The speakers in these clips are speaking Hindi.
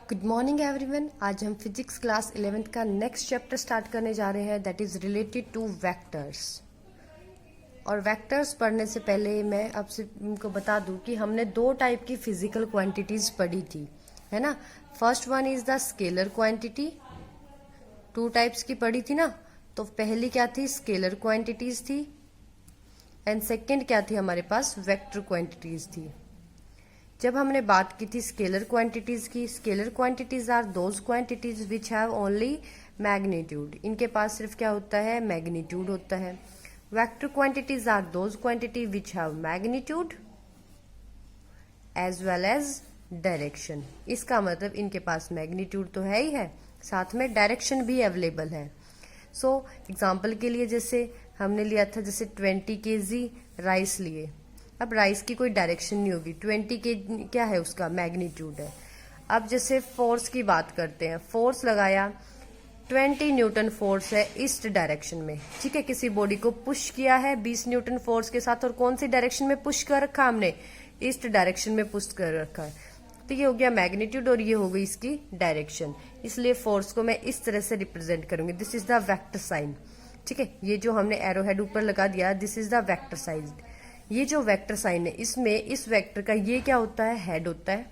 Good morning everyone. आज हम फिजिक्स क्लास 11th का नेक्स्ट चैप्टर स्टार्ट करने जा रहे हैं, that is related two vectors. और वेक्टर्स पढ़ने से पहले मैं आपसे इनको बता दूं कि हमने दो टाइप की फिजिकल क्वांटिटीज पढ़ी थी, है ना। First one is the scalar quantity, two types की पढ़ी थी ना। तो पहली क्या थी, स्केलर क्वांटिटीज थी, एंड सेकेंड क्या थी, हमारे पास वेक्टर क्वांटिटीज थी। जब हमने बात की थी स्केलर क्वांटिटीज की, scalar quantities are those quantities which have only magnitude, इनके पास सिर्फ क्या होता है, मैग्नीट्यूड होता है। Vector quantities are those quantity which have magnitude as well as direction. इसका मतलब इनके पास मैग्नीट्यूड तो है ही है, साथ में डायरेक्शन भी अवेलेबल है। सो एग्जाम्पल के लिए जैसे हमने लिया था, जैसे 20 kg राइस लिए। अब राइस की कोई डायरेक्शन नहीं होगी, 20 के क्या है, उसका मैग्नीट्यूड है। अब जैसे फोर्स की बात करते हैं, फोर्स लगाया, 20 न्यूटन फोर्स है ईस्ट डायरेक्शन में, ठीक है। किसी बॉडी को पुश किया है 20 न्यूटन फोर्स के साथ, और कौन सी डायरेक्शन में पुश कर रखा हमने, ईस्ट डायरेक्शन में पुश कर रखा है। तो ये हो गया मैग्नीट्यूड और ये हो गई इसकी डायरेक्शन। इसलिए फोर्स को मैं इस तरह से रिप्रेजेंट करूंगी, this is the vector sign, ठीक है। ये जो हमने एरो हेड ऊपर लगा दिया, this is the vector sign. ये जो वेक्टर साइन है, इसमें इस वेक्टर का ये क्या होता है, हेड होता है,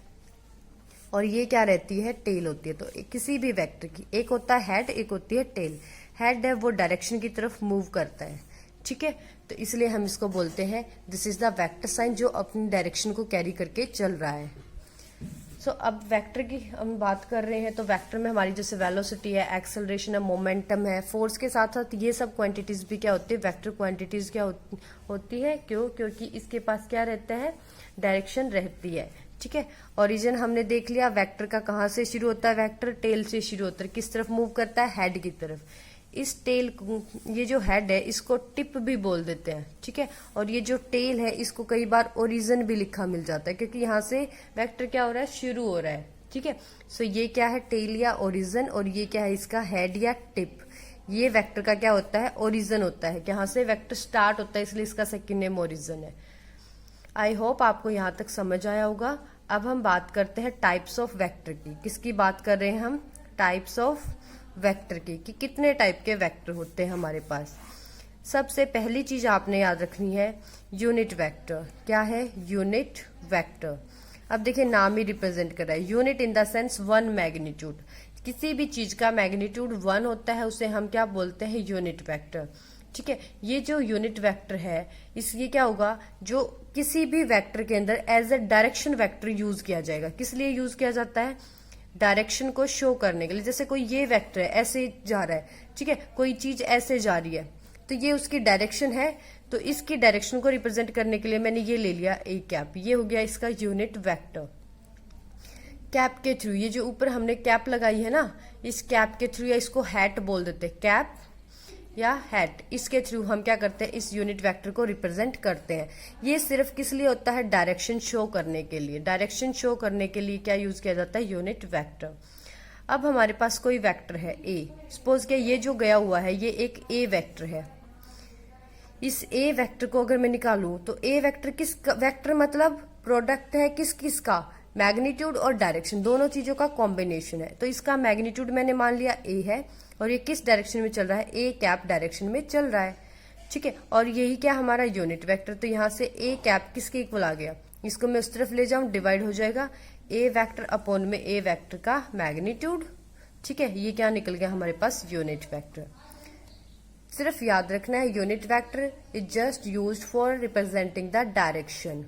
और ये क्या रहती है, टेल होती है। तो किसी भी वेक्टर की एक होता है हेड, एक होती है टेल। हेड है वो डायरेक्शन की तरफ मूव करता है, ठीक है। तो इसलिए हम इसको बोलते हैं this is the vector sign, जो अपनी डायरेक्शन को कैरी करके चल रहा है। सो अब वेक्टर की हम बात कर रहे हैं, तो वेक्टर में हमारी जैसे वेलोसिटी है, एक्सेलरेशन है, मोमेंटम है, फोर्स के साथ साथ ये सब क्वांटिटीज भी क्या होती है, वेक्टर क्वांटिटीज क्या होती है। क्योंकि इसके पास क्या रहता है, डायरेक्शन रहती है, ठीक है। ओरिजिन हमने देख लिया, वेक्टर का कहाँ से शुरू होता है, वेक्टर टेल से शुरू होता है, किस तरफ मूव करता है, हेड की तरफ। इस टेल, ये जो हेड है इसको टिप भी बोल देते हैं, ठीक है। और ये जो टेल है इसको कई बार ओरिजिन भी लिखा मिल जाता है, क्योंकि यहाँ से वेक्टर क्या हो रहा है, शुरू हो रहा है, ठीक है। सो ये क्या है, टेल या ओरिजिन, और ये क्या है, इसका हेड या टिप। ये वेक्टर का क्या होता है, ओरिजिन होता है, यहाँ से वेक्टर स्टार्ट होता है, इसलिए इसका सेकेंड नेम ओरिजिन है। आई होप आपको यहाँ तक समझ आया होगा। अब हम बात करते हैं टाइप्स ऑफ वेक्टर की। किसकी बात कर रहे हैं हम, टाइप्स ऑफ वेक्टर की, कि कितने टाइप के वेक्टर होते हैं हमारे पास। सबसे पहली चीज आपने याद रखनी है, यूनिट वेक्टर। क्या है, यूनिट वेक्टर। अब देखिए नाम ही रिप्रेजेंट कर रहा है, unit in the sense one magnitude. किसी भी चीज का मैग्नीट्यूड 1 होता है, उसे हम क्या बोलते हैं, यूनिट वेक्टर, ठीक है। ये जो यूनिट वेक्टर है, इसलिए क्या होगा, जो किसी भी वेक्टर के अंदर as a direction vector use किया जाएगा। किस लिए यूज किया जाता है, डायरेक्शन को शो करने के लिए। जैसे कोई ये वेक्टर है ऐसे जा रहा है, ठीक है, कोई चीज ऐसे जा रही है, तो ये उसकी डायरेक्शन है। तो इसकी डायरेक्शन को रिप्रेजेंट करने के लिए मैंने ये ले लिया ए कैप, ये हो गया इसका यूनिट वेक्टर। कैप के थ्रू, ये जो ऊपर हमने कैप लगाई है ना, इस कैप के थ्रू, या इसको हैट बोल देते हैं, कैप या हैट, इसके थ्रू हम क्या करते हैं, इस यूनिट वेक्टर को रिप्रेजेंट करते हैं। ये सिर्फ किस लिए होता है, डायरेक्शन शो करने के लिए। डायरेक्शन शो करने के लिए क्या यूज किया जाता है, यूनिट वेक्टर। अब हमारे पास कोई वेक्टर है ए, सपोज कि ये जो गया हुआ है ये एक ए वेक्टर है। इस ए वेक्टर को अगर मैं निकालूं, तो ए वेक्टर किस वेक्टर मतलब प्रोडक्ट है किस किस का, मैग्नीट्यूड और डायरेक्शन, दोनों चीजों का कॉम्बिनेशन है। तो इसका मैग्नीट्यूड मैंने मान लिया ए है, और ये किस डायरेक्शन में चल रहा है, ए कैप डायरेक्शन में चल रहा है, ठीक है। और यही क्या हमारा यूनिट वेक्टर। तो यहाँ से ए कैप किसके इक्वल आ गया, इसको मैं उस तरफ ले जाऊं, डिवाइड हो जाएगा, ए वेक्टर अपॉन में ए वेक्टर का मैग्नीट्यूड, ठीक है। ये क्या निकल गया हमारे पास, यूनिट वेक्टर। सिर्फ याद रखना है, unit vector is just used for representing the direction.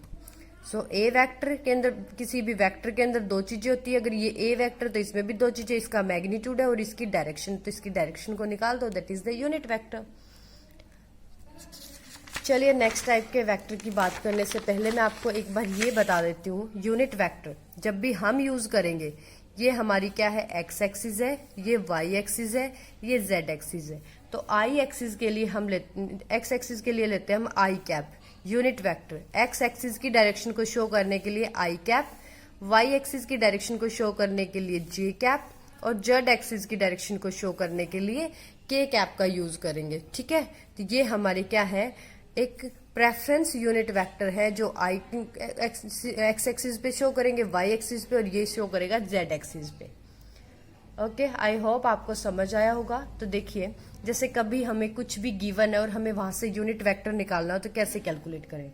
So A vector के अंदर, किसी भी वेक्टर के अंदर दो चीजें होती है। अगर ये ए वेक्टर, तो इसमें भी दो चीजें, इसका मैग्नीट्यूड है और इसकी डायरेक्शन। तो इसकी डायरेक्शन को निकाल दो, that is the unit vector. चलिए नेक्स्ट टाइप के वेक्टर की बात करने से पहले मैं आपको एक बार ये बता देती हूँ, यूनिट वेक्टर जब भी हम यूज करेंगे, ये हमारी क्या है, एक्स एक्सिस है, ये वाई एक्सिस है, ये जेड एक्सिस है। तो आई एक्सिस के लिए हम एक्स एक्सिस के लिए लेते हैं हम I cap, unit vector. X axis की डायरेक्शन को शो करने के लिए आई कैप, वाई एक्सिस की डायरेक्शन को शो करने के लिए जे कैप, और जेड एक्सिस की डायरेक्शन को शो करने के लिए के कैप का यूज करेंगे, ठीक है। तो ये हमारे क्या है, एक प्रेफरेंस यूनिट वेक्टर है जो आई एक्स एक्सिस पे शो करेंगे, वाई एक्सिस पे, और ये शो करेगा जेड एक्सिस पे। ओके, आई होप आपको समझ आया होगा। तो देखिए, जैसे कभी हमें कुछ भी गिवन है और हमें वहां से यूनिट वेक्टर निकालना हो तो कैसे कैलकुलेट करें।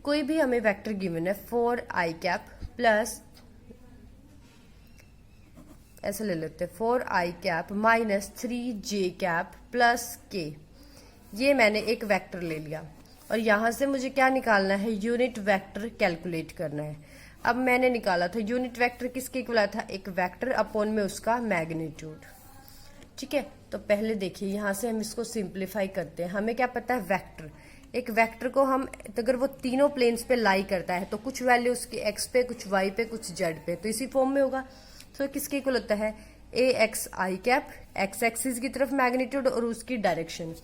कोई भी हमें वेक्टर गिवन है 4i कैप प्लस, ऐसे ले लेते हैं 4i cap minus 3j cap plus k। ये मैंने एक वेक्टर ले लिया और यहां से मुझे क्या निकालना है, यूनिट वेक्टर कैलकुलेट करना है। अब मैंने निकाला था यूनिट वेक्टर किसके इक्वल आया था, एक वेक्टर अपॉन में उसका मैग्नीट्यूड। ठीक है, तो पहले देखिए यहां से हम इसको सिंप्लीफाई करते हैं। हमें क्या पता है, वेक्टर, एक वेक्टर को हम अगर वो तीनों प्लेन्स पे लाई करता है तो कुछ वैल्यू उसकी एक्स पे, कुछ वाई पे, कुछ जेड पे, तो इसी फॉर्म में होगा। तो किसके इक्वल होता है, ए एक्स आई कैप, एक्स एक्सिस की तरफ मैग्नीट्यूड और उसकी डायरेक्शन,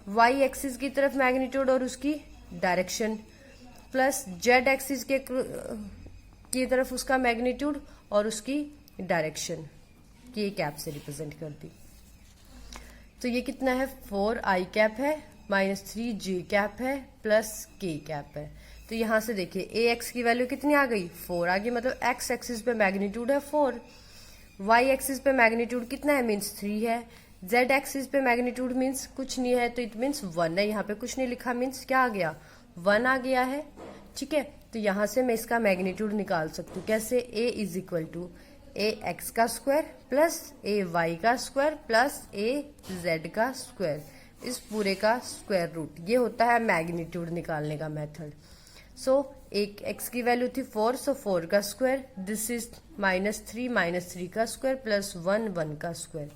वाई एक्सिस की तरफ मैग्नीट्यूड और उसकी डायरेक्शन, प्लस जेड एक्सिस की तरफ उसका मैग्नीट्यूड और उसकी डायरेक्शन, ये कैप से रिप्रेजेंट कर दी। तो ये कितना है, 4i कैप है माइनस 3j कैप है प्लस k कैप है। तो यहां से देखिए ए एक्स की वैल्यू कितनी आ गई, 4 आ गई, मतलब एक्स एक्सिस पे मैग्नीट्यूड है 4, वाई एक्सिस पे मैग्नीट्यूड कितना है, मीन्स 3 है, जेड एक्सिस पे मैग्नीट्यूड मीन्स कुछ नहीं है, तो इट मीन्स 1 है। यहाँ पे कुछ नहीं लिखा, मीन्स क्या आ गया, 1 आ गया है। ठीक है, तो यहां से मैं इसका मैग्नीट्यूड निकाल सकती हूँ कैसे, a is equal to A X का स्क्वायर प्लस ए वाई का स्क्वायर प्लस ए जेड का स्क्वायर, इस पूरे का स्क्वायर रूट। ये होता है मैग्नीट्यूड निकालने का मेथड। सो एक एक्स की वैल्यू थी 4, सो 4 का स्क्वायर, दिस इज -3 का स्क्वायर प्लस 1 का स्क्वायर।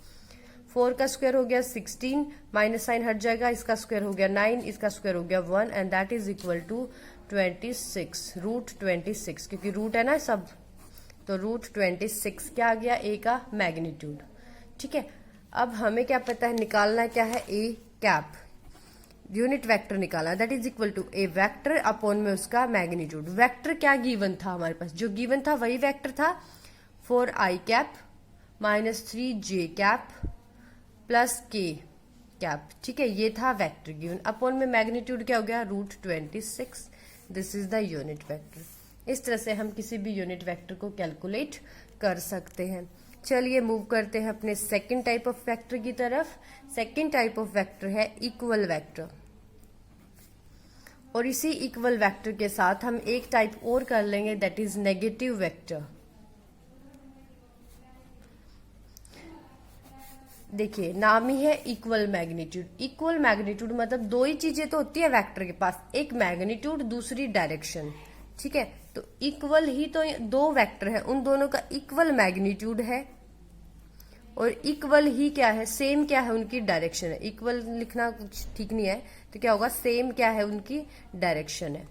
4 का स्क्वायर हो गया 16, माइनस साइन हट जाएगा, इसका स्क्वायर हो गया 9, इसका स्क्वायर हो गया 1, and that is equal to 26, root 26, क्योंकि रूट है ना सब, तो रूट 26 क्या आ गया, ए का मैग्नीट्यूड। ठीक है, अब हमें क्या पता है, निकालना क्या है, ए कैप, यूनिट वेक्टर निकालना, that is equal to A vector upon में उसका मैग्नीट्यूड। वेक्टर क्या गिवन था हमारे पास, जो गिवन था वही वेक्टर था, 4i cap minus 3j cap plus k cap. ठीक है, ये था वेक्टर गिवन, अपॉन में मैग्नीट्यूड क्या हो गया, root 26, this is the unit vector. इस तरह से हम किसी भी यूनिट वेक्टर को कैलकुलेट कर सकते हैं। चलिए मूव करते हैं अपने सेकंड टाइप ऑफ वेक्टर की तरफ। सेकंड टाइप ऑफ वेक्टर है इक्वल वेक्टर, और इसी इक्वल वेक्टर के साथ हम एक टाइप और कर लेंगे, दैट इज नेगेटिव वेक्टर। देखिए नाम ही है इक्वल मैग्नीट्यूड। इक्वल मैग्नीट्यूड मतलब दो ही चीजें तो होती है वेक्टर के पास, एक मैग्नीट्यूड दूसरी डायरेक्शन। ठीक है, तो इक्वल ही तो दो वेक्टर है, उन दोनों का इक्वल मैग्नीट्यूड है, और इक्वल ही क्या है, सेम क्या है, उनकी डायरेक्शन है। इक्वल लिखना कुछ ठीक नहीं है, तो क्या होगा, सेम क्या है, उनकी डायरेक्शन है।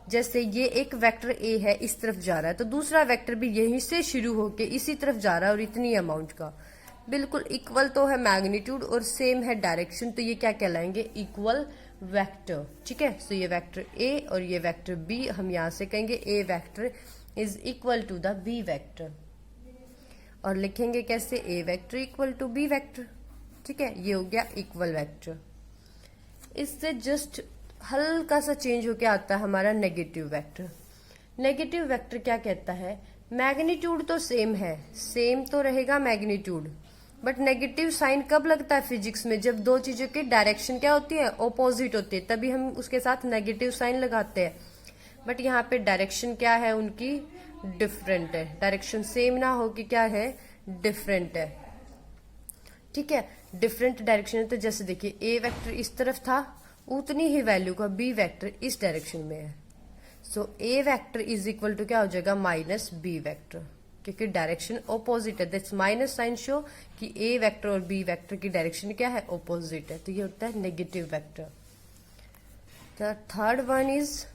जैसे ये एक वेक्टर ए है, इस तरफ जा रहा है, तो दूसरा वेक्टर भी यहीं से शुरू होके इसी तरफ जा रहा है, और इतनी अमाउंट का। बिल्कुल इक्वल तो है मैग्नीट्यूड और सेम है डायरेक्शन, तो ये क्या कहलाएंगे, इक्वल वेक्टर। ठीक है, सो ये वेक्टर ए और ये वेक्टर बी, हम यहां से कहेंगे A vector is equal to the B vector, और लिखेंगे कैसे, A vector equal to B vector. ठीक है, ये हो गया इक्वल वेक्टर। इससे जस्ट हल्का सा चेंज होके आता है हमारा नेगेटिव वेक्टर। नेगेटिव वेक्टर क्या कहता है, मैग्नीट्यूड तो सेम है, सेम तो रहेगा मैग्नीट्यूड, बट नेगेटिव साइन कब लगता है फिजिक्स में, जब दो चीजों की डायरेक्शन क्या होती है, ऑपोजिट होती है, तभी हम उसके साथ नेगेटिव साइन लगाते हैं। बट यहाँ पे डायरेक्शन क्या है उनकी, डिफरेंट है, डायरेक्शन सेम ना हो कि क्या है, डिफरेंट है। ठीक है, डिफरेंट डायरेक्शन है, तो जैसे देखिए ए वेक्टर इस तरफ था, उतनी ही वैल्यू का बी वेक्टर इस डायरेक्शन में है, सो ए वेक्टर इज इक्वल टू क्या हो जाएगा, माइनस बी वेक्टर, क्योंकि डायरेक्शन ऑपोजिट है, दैट्स माइनस साइन शो कि ए वेक्टर और बी वेक्टर की डायरेक्शन क्या है, ऑपोजिट है, तो ये होता है negative vector. The third one is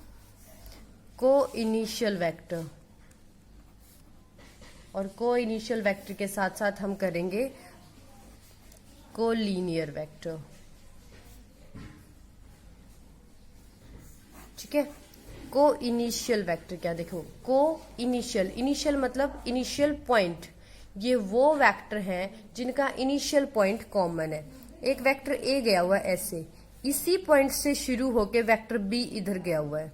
को इनिशियल वेक्टर, और को इनिशियल वेक्टर के साथ साथ हम करेंगे को लीनियर वेक्टर। ठीक है, को इनिशियल वेक्टर क्या, देखो को इनिशियल, इनिशियल मतलब इनिशियल पॉइंट, ये वो वेक्टर हैं जिनका इनिशियल पॉइंट कॉमन है। एक वेक्टर ए गया हुआ है ऐसे, इसी पॉइंट से शुरू होके वेक्टर बी इधर गया हुआ है,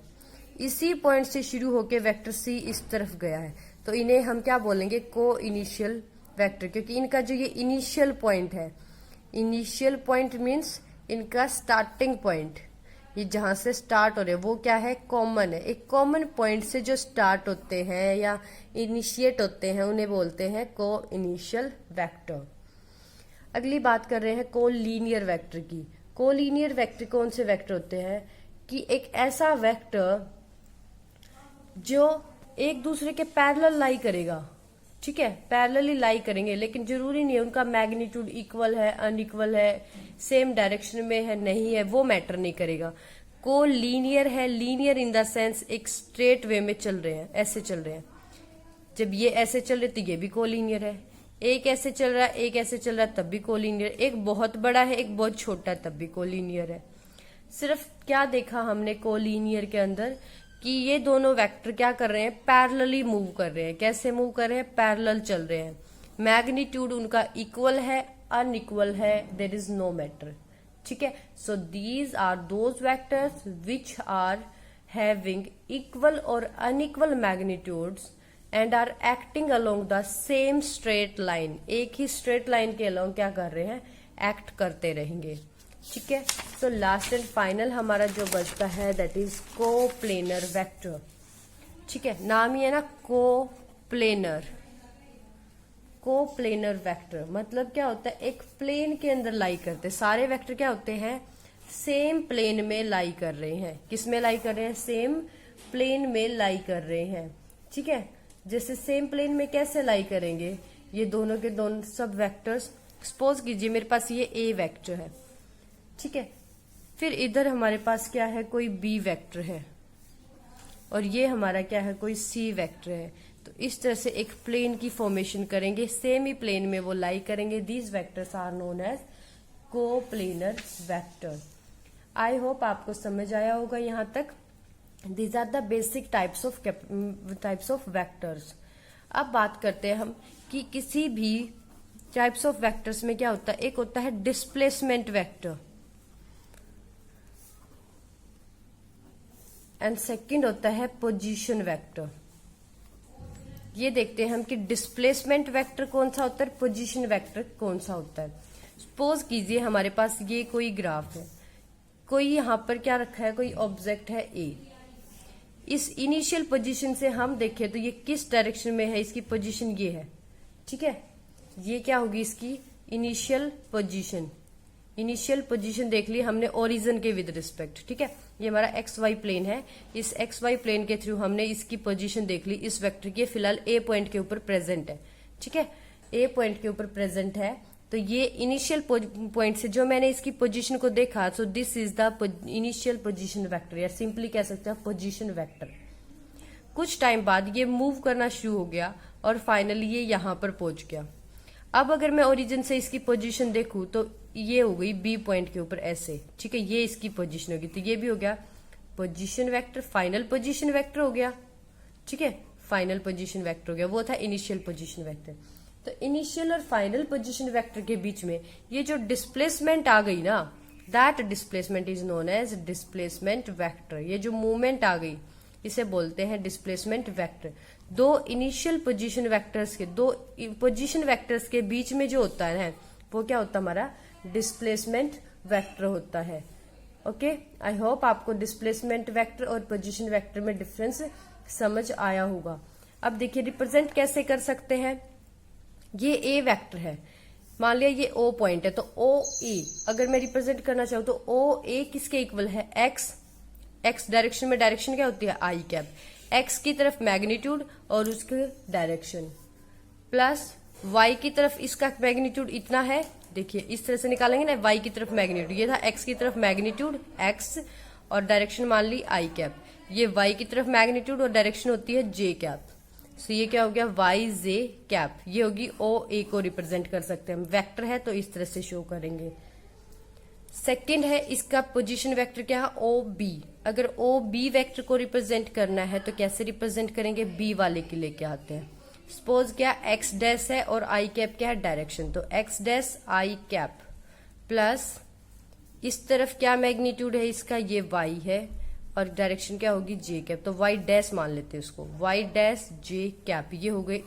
इसी पॉइंट से शुरू होके वेक्टर सी इस तरफ गया है, तो इन्हें हम क्या बोलेंगे, को इनिशियल वेक्टर, क्योंकि इनका जो ये इनिशियल पॉइंट है, इनिशियल पॉइंट मीन्स इनका स्टार्टिंग पॉइंट, ये जहां से स्टार्ट हो रहे हैं वो क्या है, कॉमन है। एक कॉमन पॉइंट से जो स्टार्ट होते हैं या इनिशिएट होते हैं उन्हें बोलते हैं को इनिशियल वेक्टर। अगली बात कर रहे हैं को लीनियर वेक्टर की। को लीनियर वेक्टर कौन से वेक्टर होते हैं कि एक ऐसा वेक्टर जो एक दूसरे के पैरेलल लाई करेगा, ठीक है, पैरेलली लाई करेंगे, लेकिन जरूरी नहीं है उनका मैग्नीट्यूड इक्वल है, अनइक्वल है, सेम डायरेक्शन में है, नहीं है, वो मैटर नहीं करेगा। को लीनियर है, लीनियर इन द सेंस एक स्ट्रेट वे में चल रहे हैं, ऐसे चल रहे हैं। जब ये ऐसे चल रहे तो ये भी को लीनियर है, एक ऐसे चल रहा है, एक ऐसे चल रहा है, तब भी को लीनियर, एक बहुत बड़ा है, एक बहुत छोटा है, तब भी को लीनियर है। सिर्फ क्या देखा हमने को लीनियर के अंदर कि ये दोनों वेक्टर क्या कर रहे हैं, पैरेलली मूव कर रहे हैं। कैसे मूव कर रहे हैं, पैरेलल चल रहे हैं। मैग्नीट्यूड उनका इक्वल है, अनइक्वल है, देयर इज नो मैटर, ठीक है। So these are those vectors which are having equal or unequal magnitudes and are acting along the same straight line. एक ही स्ट्रेट लाइन के अलोंग क्या कर रहे हैं, एक्ट करते रहेंगे, ठीक है। सो लास्ट एंड फाइनल हमारा जो बचता है दैट इज को प्लेनर वेक्टर, ठीक है। नाम ही है ना को प्लेनर। को प्लेनर वेक्टर मतलब क्या होता है, एक प्लेन के अंदर लाई करते, सारे वेक्टर क्या होते हैं, सेम प्लेन में लाई कर रहे हैं। किस में लाई कर रहे हैं, सेम प्लेन में लाई कर रहे हैं, ठीक है। जैसे सेम प्लेन में कैसे लाई करेंगे, ये दोनों के दोनों सब वेक्टर्स, सपोज कीजिए मेरे पास ये ए वेक्टर है, ठीक है, फिर इधर हमारे पास क्या है, कोई बी वेक्टर है, और ये हमारा क्या है, कोई सी वेक्टर है। तो इस तरह से एक प्लेन की फॉर्मेशन करेंगे, सेम ही प्लेन में वो लाई करेंगे। These vectors are known as coplanar vector. I hope आपको समझ आया होगा यहाँ तक। These are the basic types of vectors. अब बात करते हैं हम कि किसी भी टाइप्स ऑफ वेक्टर्स में क्या होता है, एक होता है डिस्प्लेसमेंट वेक्टर एंड सेकंड होता है पोजीशन वेक्टर। ये देखते हैं हम कि डिस्प्लेसमेंट वेक्टर कौन सा होता है, पोजीशन वेक्टर कौन सा होता है। सपोज कीजिए हमारे पास ये कोई ग्राफ है, कोई यहाँ पर क्या रखा है, कोई ऑब्जेक्ट है ए। इस इनिशियल पोजीशन से हम देखें तो ये किस डायरेक्शन में है, इसकी पोजीशन ये है, ठीक है। ये क्या होगी, इसकी इनिशियल पोजीशन। इनिशियल पोजीशन देख ली हमने ओरिजिन के विद रिस्पेक्ट, ठीक है। ये हमारा एक्स वाई प्लेन है, इस एक्स वाई प्लेन के थ्रू हमने इसकी पोजीशन देख ली इस वेक्टर की, फिलहाल ए पॉइंट के ऊपर प्रेजेंट है, ठीक है। ए पॉइंट के ऊपर प्रेजेंट है, तो ये इनिशियल पॉइंट से जो मैंने इसकी पोजीशन को देखा, so this is the initial position vector, या सिंपली कह सकते हैं पोजीशन वेक्टर। कुछ टाइम बाद ये मूव करना शुरू हो गया और फाइनली ये यहां पर पहुंच गया। अब अगर मैं ओरिजिन से इसकी पोजीशन देखूं तो ये हो गई बी पॉइंट के ऊपर ऐसे, ठीक है, ये इसकी पोजीशन होगी, तो ये भी हो गया position vector, final position vector हो गया, ठीक है। फाइनल पोजीशन वेक्टर हो गया, वो था इनिशियल पोजीशन वेक्टर। तो इनिशियल और फाइनल पोजीशन वेक्टर के बीच में ये जो डिस्प्लेसमेंट आ गई ना, that displacement is known as displacement vector. ये जो मूवमेंट आ गई इसे बोलते हैं डिस्प्लेसमेंट वेक्टर। दो इनिशियल पोजीशन वेक्टर्स के, दो पोजीशन वेक्टर्स के बीच में जो होता है वो क्या होता है, हमारा डिस्प्लेसमेंट वेक्टर होता है। ओके, आई होप आपको डिस्प्लेसमेंट वेक्टर और पोजीशन वेक्टर में डिफरेंस समझ आया होगा। अब देखिए रिप्रेजेंट कैसे कर सकते हैं। ये ए वेक्टर है, मान लिया ये ओ पॉइंट है, तो ओ ए अगर मैं रिप्रेजेंट करना चाहूँ तो ओ ए किसके इक्वल है, एक्स। एक्स डायरेक्शन में डायरेक्शन क्या होती है, आई कैप। एक्स की तरफ मैग्नीट्यूड और उसके डायरेक्शन, प्लस वाई की तरफ इसका मैग्नीट्यूड इतना है, देखिए इस तरह से निकालेंगे ना, वाई की तरफ मैग्नीट्यूड, ये था एक्स की तरफ मैग्नीट्यूड एक्स और डायरेक्शन मान ली आई कैप। ये वाई की तरफ मैग्नीट्यूड और डायरेक्शन होती है जे कैप। सो ये क्या हो गया, वाई जे कैप। ये होगी ओ ए को रिप्रेजेंट कर सकते हैं हम, वेक्टर है तो इस तरह से शो करेंगे। सेकंड है इसका पोजीशन वेक्टर क्या है, ओ बी। अगर ओ बी वेक्टर को रिप्रेजेंट करना है तो कैसे रिप्रेजेंट करेंगे, बी वाले के लेके आते हैं। सपोज क्या एक्स डैश है और आई कैप क्या है, डायरेक्शन, तो x dash I cap plus इस तरफ क्या मैग्नीट्यूड है इसका, ये y है, और डायरेक्शन क्या होगी जे कैप, तो y डैश मान लेते हैं उसको, y डैश जे कैप। ये हो गए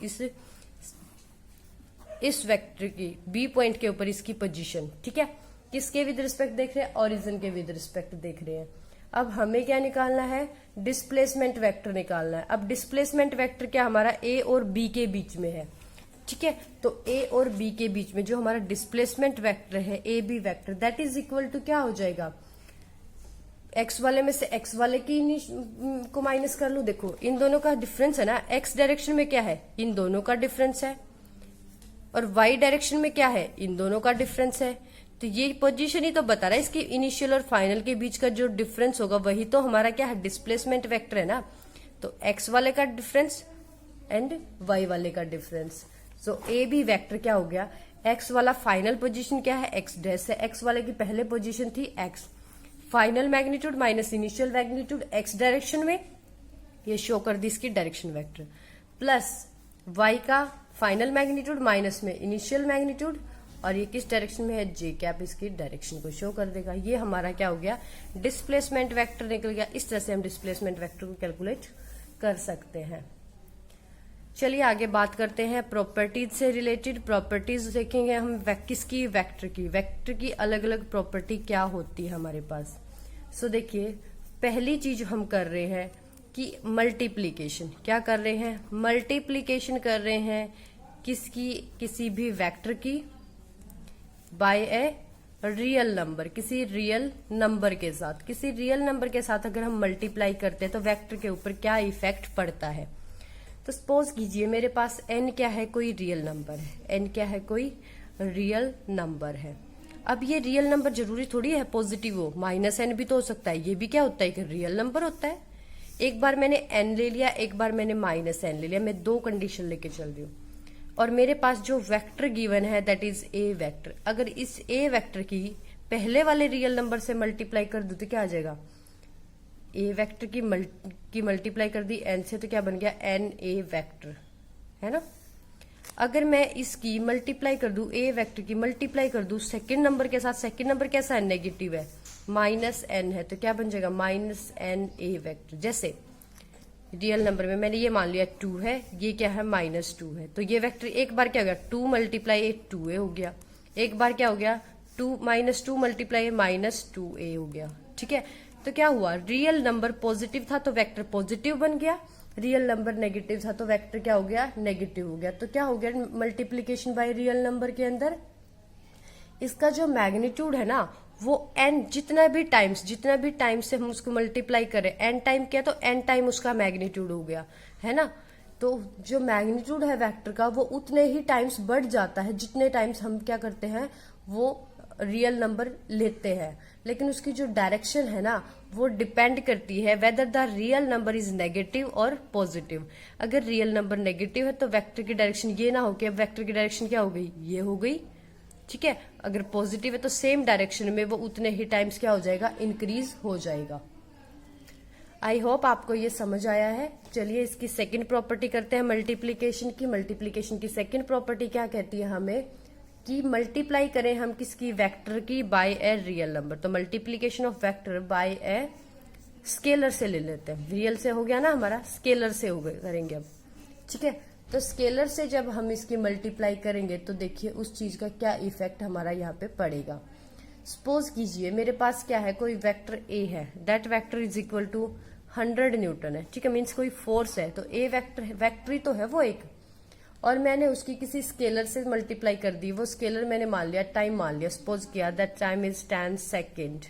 इस वेक्टर की बी पॉइंट के ऊपर इसकी पोजीशन। ठीक है, किसके विद रिस्पेक्ट देख रहे हैं, ओरिजिन के विद रिस्पेक्ट देख रहे हैं। अब हमें क्या निकालना है, डिस्प्लेसमेंट वेक्टर निकालना है। अब डिस्प्लेसमेंट वेक्टर क्या हमारा ए और बी के बीच में है। ठीक है, तो ए और बी के बीच में जो हमारा डिस्प्लेसमेंट वेक्टर है, A B vector, that is equal to क्या हो जाएगा, एक्स वाले में से एक्स वाले की को माइनस कर लो। देखो इन दोनों का डिफरेंस है ना, एक्स डायरेक्शन में क्या है, इन दोनों का डिफरेंस है, और वाई डायरेक्शन में क्या है, इन दोनों का डिफरेंस है। तो ये पोजीशन ही तो बता रहा है इसकी इनिशियल और फाइनल के बीच का जो डिफरेंस होगा वही तो हमारा क्या है, डिस्प्लेसमेंट वेक्टर है ना। तो एक्स वाले का डिफरेंस एंड वाई वाले का difference. So A B vector क्या हो गया, एक्स वाला फाइनल पोजीशन क्या है, एक्स डैश है, एक्स वाले की पहले पोजीशन थी x, final magnitude minus initial magnitude x direction में, ये शो कर दी इसकी डायरेक्शन वेक्टर, प्लस वाई का फाइनल मैग्नीट्यूड माइनस में इनिशियल मैग्नीट्यूड, और ये किस डायरेक्शन में है, जे कैप, इसकी डायरेक्शन को शो कर देगा। ये हमारा क्या हो गया, डिस्प्लेसमेंट वेक्टर निकल गया। इस तरह से हम डिस्प्लेसमेंट वेक्टर को कैलकुलेट कर सकते हैं। चलिए आगे बात करते हैं प्रॉपर्टीज से रिलेटेड। प्रॉपर्टीज देखेंगे हम किसकी, वेक्टर की अलग अलग प्रॉपर्टी क्या होती है हमारे पास। सो देखिए पहली चीज हम कर रहे हैं कि मल्टीप्लीकेशन, क्या कर रहे हैं, मल्टीप्लीकेशन कर रहे हैं किसकी, किसी भी वेक्टर की बाय ए रियल नंबर, किसी रियल नंबर के साथ। किसी रियल नंबर के साथ अगर हम मल्टीप्लाई करते हैं तो वेक्टर के ऊपर क्या इफेक्ट पड़ता है। तो सपोज कीजिए मेरे पास n क्या है, कोई रियल नंबर है, n क्या है, कोई रियल नंबर है। अब ये रियल नंबर जरूरी थोड़ी है पॉजिटिव हो, माइनस n भी तो हो सकता है, ये भी क्या होता है कि रियल नंबर होता है। एक बार मैंने n ले लिया, एक बार मैंने माइनस n ले लिया, मैं दो कंडीशन लेके चल रही हूँ, और मेरे पास जो वेक्टर गिवन है दैट इज ए वेक्टर। अगर इस ए वेक्टर की पहले वाले रियल नंबर से मल्टीप्लाई कर दूं तो क्या आ जाएगा, ए वेक्टर की मल्टीप्लाई कर दी एन से तो क्या बन गया, एन ए वेक्टर, है ना। अगर मैं इसकी मल्टीप्लाई कर दूं, ए वेक्टर की मल्टीप्लाई कर दूं सेकंड नंबर के साथ, सेकंड नंबर कैसा है, नेगेटिव है, माइनस एन है, तो क्या बन जाएगा, माइनस एन ए वेक्टर। जैसे रियल नंबर में मैंने ये मान लिया 2 है, ये क्या है, -2 है, तो ये वेक्टर एक बार क्या हो गया, 2 मल्टीप्लाई 2a हो गया, एक बार क्या हो गया, 2 मल्टीप्लाई -2a हो गया। ठीक है, तो क्या हुआ, रियल नंबर पॉजिटिव था तो वेक्टर पॉजिटिव बन गया, रियल नंबर नेगेटिव था तो वेक्टर क्या हो गया, नेगेटिव हो गया। तो क्या हो गया, मल्टीप्लीकेशन बाय रियल नंबर के अंदर इसका जो मैग्नीट्यूड है ना वो n जितना भी टाइम्स से हम उसको मल्टीप्लाई करें, n टाइम किया तो n टाइम उसका मैग्नीट्यूड हो गया, है ना। तो जो मैग्नीट्यूड है वेक्टर का वो उतने ही टाइम्स बढ़ जाता है जितने टाइम्स हम क्या करते हैं, वो रियल नंबर लेते हैं। लेकिन उसकी जो डायरेक्शन है ना वो डिपेंड करती है whether the real number is negative और पॉजिटिव। अगर रियल नंबर नेगेटिव है तो वेक्टर की डायरेक्शन ये ना हो कि अब वेक्टर की डायरेक्शन क्या हो गई, ये हो गई। ठीक है, अगर पॉजिटिव है तो सेम डायरेक्शन में वो उतने ही टाइम्स क्या हो जाएगा, इंक्रीज हो जाएगा। आई होप आपको ये समझ आया है। चलिए इसकी सेकंड प्रॉपर्टी करते हैं मल्टीप्लीकेशन की। मल्टीप्लीकेशन की सेकंड प्रॉपर्टी क्या कहती है हमें, कि मल्टीप्लाई करें हम किसकी, वेक्टर की बाय ए रियल नंबर। तो multiplication of vector by a scalar से ले लेते हैं, रियल से हो गया ना हमारा, स्केलर से हो गए करेंगे अब। ठीक है, तो स्केलर से जब हम इसकी मल्टीप्लाई करेंगे तो देखिए उस चीज का क्या इफेक्ट हमारा यहाँ पे पड़ेगा। सपोज कीजिए मेरे पास क्या है, कोई वेक्टर ए है, that vector is equal to 100 newton है। ठीक है, मीन्स कोई फोर्स है, तो ए वेक्टर ही तो है वो एक, और मैंने उसकी किसी स्केलर से मल्टीप्लाई कर दी। वो स्केलर मैंने मान लिया, टाइम मान लिया, सपोज किया दैट टाइम इज 10 सेकेंड।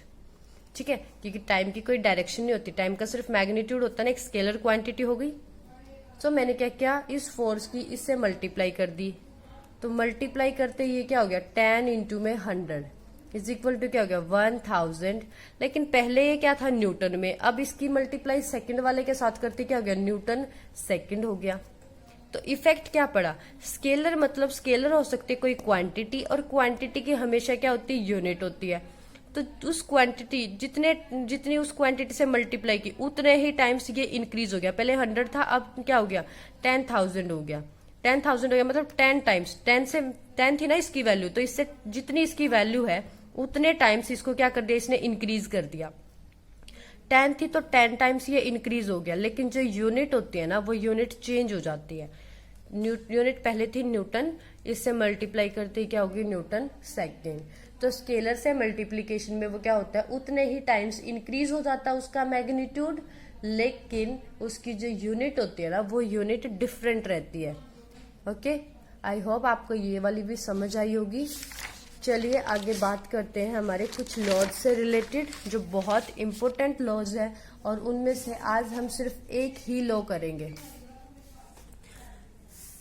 ठीक है, क्योंकि टाइम की कोई डायरेक्शन नहीं होती, टाइम का सिर्फ मैग्नीट्यूड होता है ना, एक स्केलर क्वांटिटी हो गई। तो मैंने क्या किया, इस फोर्स की इससे मल्टीप्लाई कर दी, तो मल्टीप्लाई करते ये क्या हो गया, 10 इंटू में 100 इज इक्वल टू क्या हो गया, 1000। लेकिन पहले ये क्या था, न्यूटन में, अब इसकी मल्टीप्लाई सेकंड वाले के साथ करते क्या हो गया, न्यूटन सेकंड हो गया। तो इफेक्ट क्या पड़ा, स्केलर मतलब स्केलर हो सकती है कोई क्वांटिटी, और क्वांटिटी की हमेशा क्या होती है, यूनिट होती है। तो उस क्वांटिटी जितनी उस क्वांटिटी से मल्टीप्लाई की उतने ही टाइम्स ये इंक्रीज हो गया। पहले 100 था, अब क्या हो गया, 10,000 हो गया। 10,000 हो गया मतलब 10 टाइम्स, 10 थी ना इसकी वैल्यू, तो इससे जितनी इसकी वैल्यू है उतने टाइम्स इसको क्या कर दिया, इसने इंक्रीज कर दिया। 10 थी तो 10 टाइम्स ये इंक्रीज हो गया, लेकिन जो यूनिट होती है ना वो यूनिट चेंज हो जाती है। यूनिट पहले थी न्यूटन, इससे मल्टीप्लाई करते ही क्या होगी, न्यूटन सेकेंड। तो स्केलर से मल्टीप्लीकेशन में वो क्या होता है, उतने ही टाइम्स इंक्रीज हो जाता है उसका मैग्नीट्यूड, लेकिन उसकी जो यूनिट होती है ना वो यूनिट डिफरेंट रहती है। ओके, आई होप आपको ये वाली भी समझ आई होगी। चलिए आगे बात करते हैं हमारे कुछ लॉज से रिलेटेड, जो बहुत इंपॉर्टेंट लॉज है, और उनमें से आज हम सिर्फ एक ही लॉ करेंगे।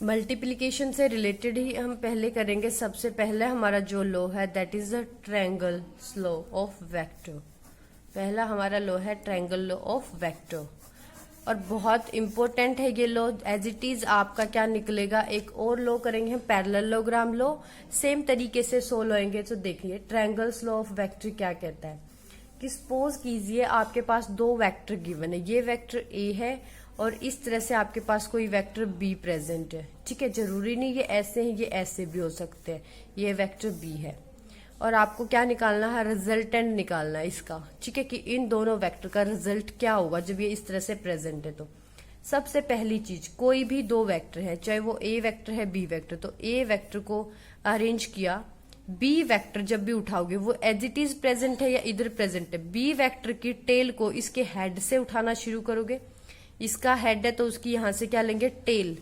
मल्टीप्लिकेशन से रिलेटेड ही हम पहले करेंगे। सबसे पहले हमारा जो लॉ है that is the triangle law of vector. पहला हमारा लॉ है ट्रायंगल लॉ ऑफ वेक्टर, और बहुत इंपॉर्टेंट है ये लॉ। एज इट इज आपका क्या निकलेगा, एक और लॉ करेंगे हम, पैरेललोग्राम लॉ। सेम तरीके से सोल्व होंगे। तो देखिए ट्रायंगल्स लॉ ऑफ वेक्टर क्या कहता है कि सपोज कीजिए आपके पास दो वेक्टर गिवन है, ये वेक्टर ए है और इस तरह से आपके पास कोई वेक्टर बी प्रेजेंट है। ठीक है, जरूरी नहीं ये ऐसे हैं, ये ऐसे भी हो सकते हैं। ये वेक्टर बी है और आपको क्या निकालना है, रिजल्टेंट निकालना है इसका। ठीक है, कि इन दोनों वेक्टर का रिजल्ट क्या होगा जब ये इस तरह से प्रेजेंट है। तो सबसे पहली चीज, कोई भी दो वेक्टर है, चाहे वो ए वेक्टर है बी वेक्टर, तो ए वेक्टर को अरेंज किया, बी वेक्टर जब भी उठाओगे वो एज इट इज प्रेजेंट है या इधर प्रेजेंट है, बी वेक्टर की टेल को इसके हेड से उठाना शुरू करोगे। इसका हेड है तो उसकी यहां से क्या लेंगे, टेल,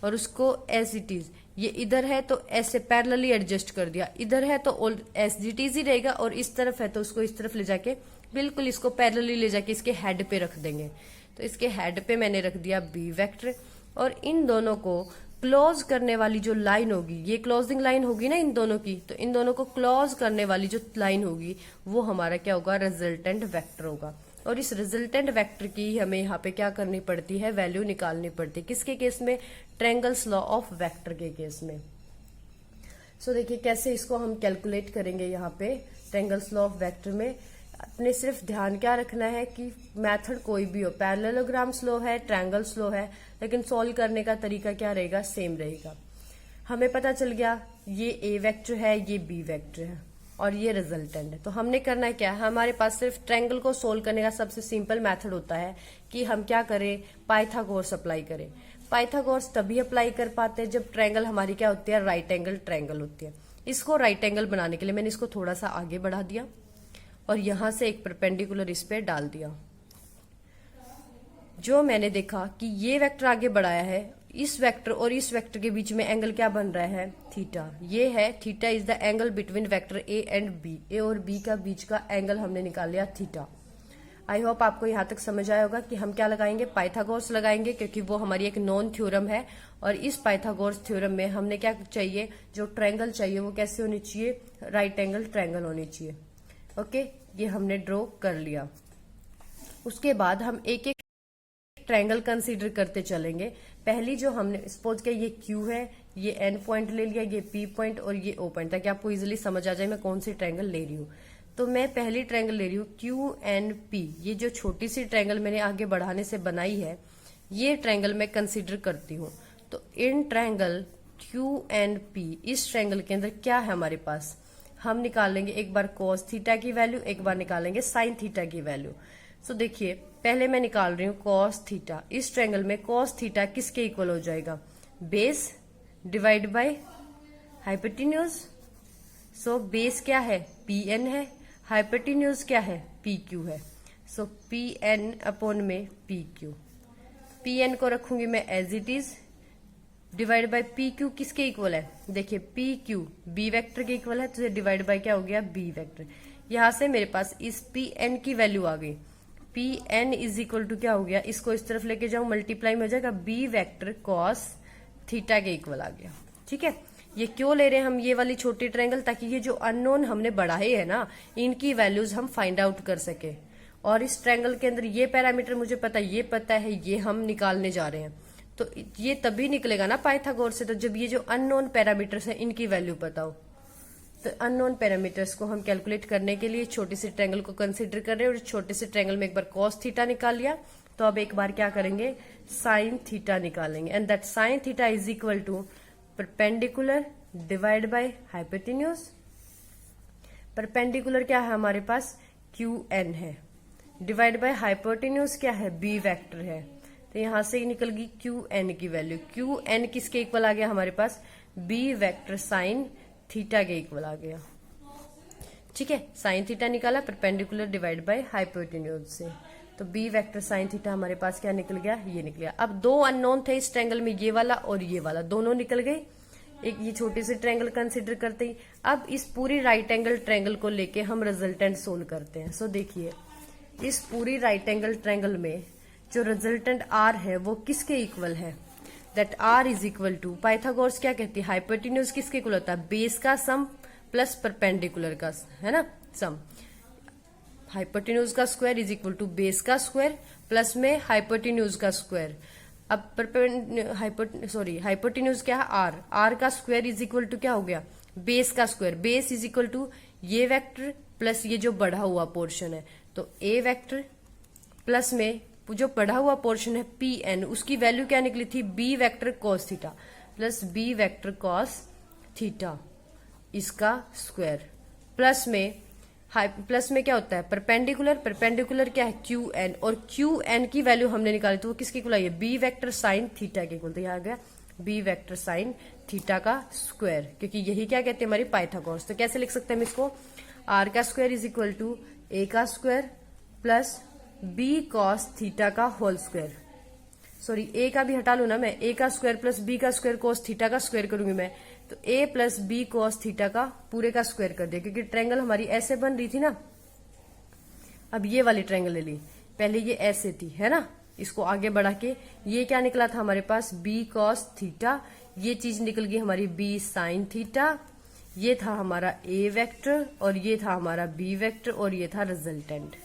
और उसको एज इट इज, ये इधर है तो ऐसे पैरेलली एडजस्ट कर दिया, इधर है तो एज इट इज ही रहेगा, और इस तरफ है तो उसको इस तरफ ले जाके बिल्कुल इसको पैरेलली ले जाके इसके हेड पे रख देंगे। तो इसके हेड पे मैंने रख दिया बी वेक्टर, और इन दोनों को क्लोज करने वाली जो लाइन होगी, ये क्लोजिंग लाइन होगी ना इन दोनों की, तो इन दोनों को क्लोज करने वाली जो लाइन होगी वो हमारा क्या होगा, रिजल्टेंट वेक्टर होगा। और इस रिजल्टेंट वेक्टर की हमें यहाँ पे क्या करनी पड़ती है, वैल्यू निकालनी पड़ती है। किसके केस में, ट्रायंगल्स लॉ ऑफ वेक्टर के केस में। सो देखिए कैसे इसको हम कैलकुलेट करेंगे। यहाँ पे ट्रायंगल्स लॉ ऑफ वेक्टर में अपने सिर्फ ध्यान क्या रखना है कि मेथड कोई भी हो, पैरेललोग्राम्स लॉ है, ट्रायंगल्स लॉ है, लेकिन सॉल्व करने का तरीका क्या रहेगा, सेम रहेगा। हमें पता चल गया ये ए वेक्टर है, ये बी वेक्टर है और ये रिजल्टेंट है। तो हमने करना है क्या, हमारे पास सिर्फ ट्रायंगल को सोल्व करने का सबसे सिंपल मेथड होता है कि हम क्या करें, पाइथागोरस अप्लाई करें। पाइथागोरस तभी अप्लाई कर पाते हैं जब ट्रायंगल हमारी क्या होती है, राइट एंगल ट्रायंगल होती है। इसको राइट एंगल बनाने के लिए मैंने इसको थोड़ा सा आगे बढ़ा दिया और यहां से एक परपेंडिकुलर इस पे डाल दिया। जो मैंने देखा कि ये वेक्टर आगे बढ़ाया है, इस वेक्टर और इस वेक्टर के बीच में एंगल क्या बन रहा है, थीटा। ये है theta is the angle between vector A and B. A और बी का बीच का एंगल हमने निकाल लिया थीटा। आई होप आपको यहां तक समझ आया होगा कि हम क्या लगाएंगे, पाइथागोरस लगाएंगे, क्योंकि वो हमारी एक नॉन थ्योरम है। और इस पाइथागोरस थ्योरम में हमने क्या चाहिए, जो ट्रायंगल चाहिए वो कैसे होनी चाहिए, राइट एंगल ट्रायंगल होनी चाहिए। ओके, ये हमने ड्रॉ कर लिया। उसके बाद हम एक एक ट्रायंगल कंसीडर करते चलेंगे। पहली जो हमने सपोज किया ये क्यू है, ये एन पॉइंट ले लिया, ये पी पॉइंट और ये ओ पॉइंट, ताकि आपको इजीली समझ आ जाए मैं कौन सी ट्रायंगल ले रही हूँ। तो मैं पहली ट्रायंगल ले रही हूँ क्यू एन पी। ये जो छोटी सी ट्रायंगल मैंने आगे बढ़ाने से बनाई है, ये ट्रायंगल मैं कंसीडर करती हूँ। तो in triangle Q N P, इस ट्रायंगल के अंदर क्या है हमारे पास, हम निकालेंगे एक बार कॉस थीटा की वैल्यू, एक बार निकालेंगे साइन थीटा की वैल्यू। सो देखिए पहले मैं निकाल रही हूँ कॉस थीटा। इस ट्रायंगल में कॉस थीटा किसके इक्वल हो जाएगा, base divide by hypotenuse. So base क्या है, पी एन है, हाइपोटेन्यूज क्या है, पी क्यू है। सो पी एन अपॉन में पी क्यू। पी एन को रखूंगी मैं as it is, divide by P Q किसके इक्वल है, देखिए पी क्यू बी वेक्टर के इक्वल है, तो डिवाइड बाय क्या हो गया, बी वेक्टर। यहां से मेरे पास इस पी एन की वैल्यू आ गई। P N is equal to क्या हो गया, इसको इस तरफ लेके जाऊं मल्टीप्लाई में हो जाएगा, बी वेक्टर कॉस थीटा के इक्वल आ गया। ठीक है, ये क्यों ले रहे हैं हम ये वाली छोटी ट्रायंगल, ताकि ये जो अननोन हमने बढ़ाए है ना, इनकी वैल्यूज हम फाइंड आउट कर सके। और इस ट्रायंगल के अंदर ये पैरामीटर मुझे पता है, ये हम निकालने जा रहे हैं। तो ये तभी निकलेगा ना पाइथागोरस से, तो जब ये जो अननोन पैरामीटर्स है इनकी वैल्यू पता हो। तो अननोन पैरामीटर्स को हम कैलकुलेट करने के लिए छोटी सी ट्रायंगल को कंसीडर कर रहे हैं, और छोटे से ट्रायंगल में एक बार कॉस थीटा निकाल लिया, तो अब एक बार क्या करेंगे, साइन थीटा निकालेंगे। And that sine theta is equal to perpendicular divide by hypotenuse. Perpendicular क्या है हमारे पास, क्यू एन है, डिवाइड बाय हाइपोटेन्यूज क्या है, बी वेक्टर है। तो यहां से निकल गई क्यू एन की वैल्यू। क्यू एन किसके इक्वल आ गया हमारे पास, बी वेक्टर साइन थीटा के इक्वल आ गया। ठीक है, साइन थीटा निकाला परपेंडिकुलर डिवाइड बाय हाइपोटेन्यूज से, तो बी वेक्टर साइन थीटा हमारे पास क्या निकल गया, ये निकल गया। अब दो अननोन थे इस ट्रायंगल में, ये वाला और ये वाला, दोनों निकल गए। एक ये छोटे से ट्रायंगल कंसिडर करते ही अब इस पूरी राइट एंगल ट्रायंगल को लेके हम रिजल्टेंट सोल्व करते हैं। सो देखिए, इस पूरी राइट एंगल ट्रायंगल में जो रिजल्टेंट आर है वो किसके इक्वल है, that R is equal to, Pythagoras क्या कहती है, हाइपोटेन्यूज किसके इक्वल होता है, बेस का सम प्लस परपेंडिकुलर का, है ना, सम। हाइपोटेन्यूज का square is equal to base का स्क्वायर प्लस में हाइपोटेन्यूज का स्क्वायर। अब हाइपोटेन्यूज क्या है, आर, आर का स्क्वायर इज इक्वल टू क्या हो गया, बेस का square, base is equal to ये वेक्टर प्लस ये जो बढ़ा हुआ पोर्शन है, तो ए वेक्टर प्लस में जो बढ़ा हुआ पोर्शन है पी एन, उसकी वैल्यू क्या निकली थी, B vector cos theta plus B vector cos theta, इसका स्क्वायर प्लस में क्या होता है परपेंडिकुलर, परपेंडिकुलर क्या है क्यू एन, और क्यू एन की वैल्यू हमने निकाली तो वो किसकी इक्वल आई है, बी वेक्टर साइन थीटा के इक्वल। तो यहाँ आ गया बी वेक्टर साइन थीटा का स्क्वायर, क्योंकि यही क्या कहते हैं हमारी पाइथागोरस। तो कैसे लिख सकते हैं हम इसको, आर का square is equal to A का square plus B cos theta का होल स्क्वायर। सॉरी, ए का भी हटा लू ना मैं, ए का स्क्वायर प्लस बी का स्क्वायर कॉस थीटा का स्क्वायर करूंगी मैं, तो A plus B cos theta का पूरे का स्क्वायर कर दिया, क्योंकि ट्रायंगल हमारी ऐसे बन रही थी ना। अब ये वाली ट्रायंगल ले ली, पहले ये ऐसे थी, है ना, इसको आगे बढ़ा के ये क्या निकला था हमारे पास, बी कॉस थीटा, ये चीज निकल गई हमारी बी साइन थीटा, ये था हमारा ए वेक्टर और ये था हमारा बी वेक्टर और ये था रिजल्टेंट।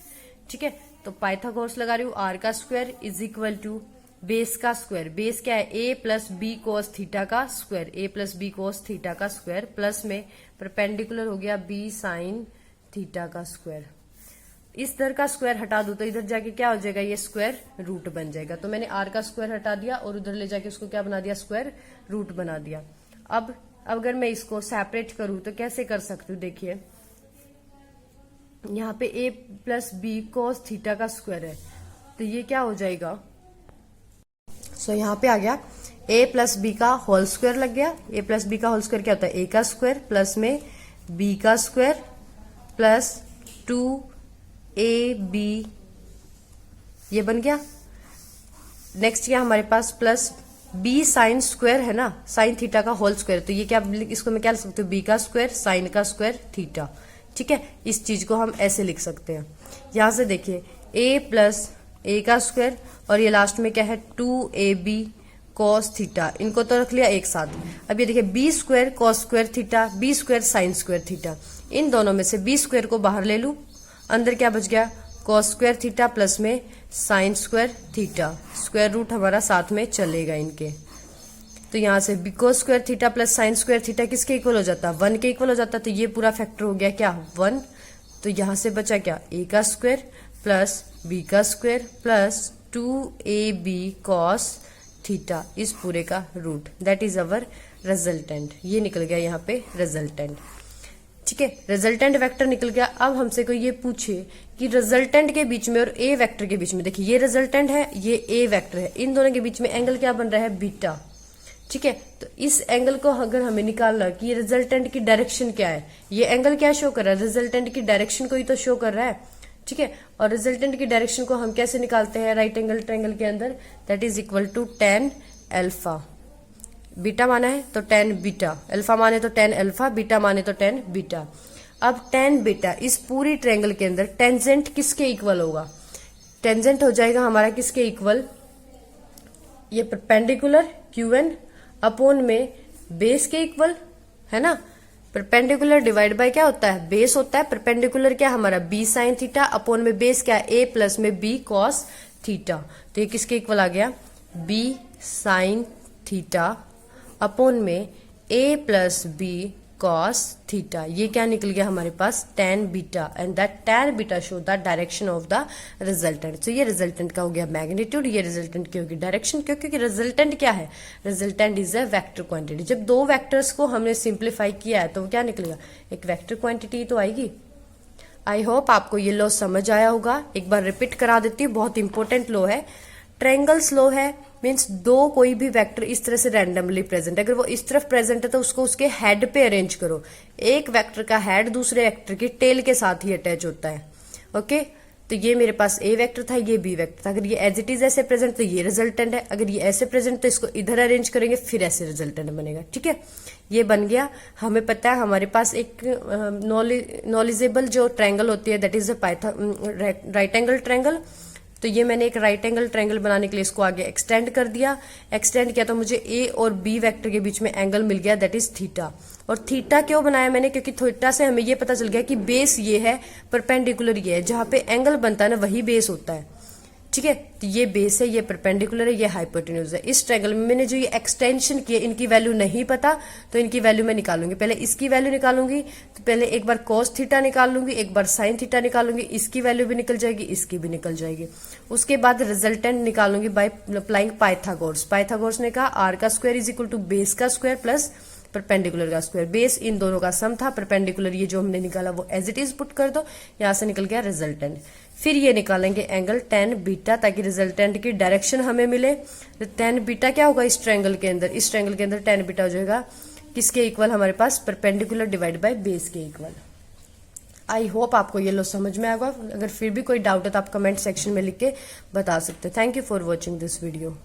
ठीक है, तो पाइथागोरस लगा रही हूं, आर का square is equal to base का स्क्वायर, बेस क्या है A plus B cos theta का square, A plus B cos theta का स्क्वायर प्लस में परपेंडिकुलर हो गया बी साइन थीटा का स्क्वायर। इस दर का स्क्वायर हटा दो तो इधर जाके क्या हो जाएगा, ये स्क्वायर रूट बन जाएगा। तो मैंने आर का स्क्वायर हटा दिया और उधर ले जाके उसको क्या बना दिया, स्क्वायर रूट बना दिया। अब अगर मैं इसको सेपरेट करूं तो कैसे कर सकती हूँ, देखिए यहाँ पे a plus B cos theta का स्क्वायर है, तो ये क्या हो जाएगा, सो यहाँ पे आ गया a प्लस बी का होल स्क्वायर लग गया। a प्लस बी का होल स्क्वायर क्या होता है, a का स्क्वायर प्लस में b का स्क्वायर प्लस 2ab, ये बन गया। नेक्स्ट क्या हमारे पास प्लस b साइन स्क्वायर है ना, साइन थीटा का होल स्क्वायर, तो ये क्या, इसको मैं क्या लिख सकती हूँ, b का स्क्वायर साइन का स्क्वायर थीटा। ठीक है, इस चीज को हम ऐसे लिख सकते हैं। यहां से देखिए a प्लस ए का स्क्वायर और ये लास्ट में क्या है 2ab cos थीटा, इनको तो रख लिया एक साथ। अब ये देखिए b square cos square theta, b square sine square theta, इन दोनों में से b स्क्वायर को बाहर ले लूं, अंदर क्या बच गया cos स्क्वायर थीटा प्लस में sine square theta, square root हमारा साथ में चलेगा इनके। तो यहां से cos square theta plus sine square theta किसके इक्वल हो जाता है, 1 के इक्वल हो जाता है, तो ये पूरा फैक्टर हो गया क्या 1। तो यहां से बचा क्या a का स्क्वायर प्लस b का square plus 2ab cos theta, इस पूरे का root, that is our resultant. ये निकल गया यहाँ पे रिजल्टेंट। ठीक है, रिजल्टेंट वेक्टर निकल गया। अब हमसे कोई ये पूछे कि रिजल्टेंट के बीच में और ए वेक्टर के बीच में, देखिए ये रिजल्टेंट है, ये ए वेक्टर है, इन दोनों के बीच में एंगल क्या बन रहा है, बीटा। ठीक है, तो इस एंगल को अगर हमें निकालना कि ये रिजल्टेंट की डायरेक्शन क्या है, ये एंगल क्या शो कर रहा है, रिजल्टेंट की डायरेक्शन को ही तो शो कर रहा है। ठीक है, और रिजल्टेंट की डायरेक्शन को हम कैसे निकालते हैं राइट एंगल ट्रायंगल के अंदर, that is equal to tan alpha. Beta माना है तो tan बीटा, अल्फा माने तो tan अल्फा, बीटा माने तो tan बीटा। अब tan बीटा इस पूरी ट्रायंगल के अंदर टेंजेंट किसके इक्वल होगा, टेंजेंट हो जाएगा हमारा किसके इक्वल, ये परपेंडिकुलर QN अपॉन में बेस के इक्वल, है ना। परपेंडिकुलर डिवाइड बाय क्या होता है, बेस होता है। परपेंडिकुलर क्या हमारा b साइन थीटा अपॉन में बेस क्या a प्लस में b cos थीटा, तो ये किसके इक्वल आ गया, b साइन थीटा अपॉन में a plus b cos theta, ये क्या निकल गया हमारे पास tan beta, and that tan beta show the direction of the resultant. तो ये रिजल्टेंट का हो गया मैग्नीट्यूड, ये रिजल्टेंट की होगी डायरेक्शन, क्योंकि रिजल्टेंट क्या है, resultant is a vector quantity. जब दो वेक्टर्स को हमने सिंप्लीफाई किया है तो क्या निकलेगा, एक वेक्टर क्वांटिटी तो आएगी। आई होप आपको ये लॉ समझ आया होगा। एक बार रिपीट करा देती हूँ, बहुत इंपॉर्टेंट लॉ है। ट्रायंगल्स लॉ है, मीन्स दो कोई भी वेक्टर इस तरह से रैंडमली प्रेजेंट, अगर वो इस तरफ प्रेजेंट है तो उसको उसके हेड पे अरेंज करो। एक वेक्टर का हेड दूसरे वेक्टर की टेल के साथ ही अटैच होता है। ओके, तो ये मेरे पास ए वेक्टर था, ये बी वेक्टर था। अगर ये एज इट इज ऐसे प्रेजेंट तो ये रिजल्टेंट है, अगर ये ऐसे प्रेजेंट तो इसको इधर अरेंज करेंगे फिर ऐसे रिजल्टेंट बनेगा। ठीक है, ये बन गया। हमें पता है हमारे पास एक नॉलेजेबल जो ट्रायंगल होती है that is a right angle triangle. तो ये मैंने एक राइट एंगल ट्रायंगल बनाने के लिए इसको आगे एक्सटेंड कर दिया। एक्सटेंड किया तो मुझे ए और बी वेक्टर के बीच में एंगल मिल गया दैट इज थीटा। और थीटा क्यों बनाया मैंने, क्योंकि थीटा से हमें ये पता चल गया कि बेस ये है, परपेंडिकुलर ये है, जहां पे एंगल बनता है ना वही बेस होता है। ठीक है, तो ये बेस है, ये परपेंडिकुलर है, ये हाइपोटेन्यूज है। इस ट्रायंगल में मैंने जो ये एक्सटेंशन किए इनकी वैल्यू नहीं पता, तो इनकी वैल्यू मैं निकालूंगी। पहले इसकी वैल्यू निकालूंगी, तो पहले एक बार cos थीटा निकाल लूंगी, एक बार sin थीटा निकालूंगी, इसकी वैल्यू भी निकल जाएगी, इसकी भी निकल जाएगी। उसके बाद रिजल्टेंट निकालूंगी बाय अप्लाइंग पाइथागोरस। पाइथागोरस ने कहा आर का square is equal to base का स्क्वायर प्लस परपेंडिकुलर का स्क्वायर। बेस इन दोनों का सम था, परपेंडिकुलर ये जो हमने निकाला वो एज इट इज पुट कर दो, यहां से निकल गया रिजल्टेंट। फिर ये निकालेंगे एंगल tan बीटा ताकि रिजल्टेंट की डायरेक्शन हमें मिले। तो tan बीटा क्या होगा इस ट्रायंगल के अंदर, इस ट्रायंगल के अंदर tan बीटा हो जाएगा किसके इक्वल, हमारे पास परपेंडिकुलर डिवाइड बाय बेस के इक्वल। आई होप आपको ये लो समझ में आएगा। अगर फिर भी कोई डाउट है तो आप कमेंट सेक्शन में लिख के बता सकते हैं। Thank you for watching this video.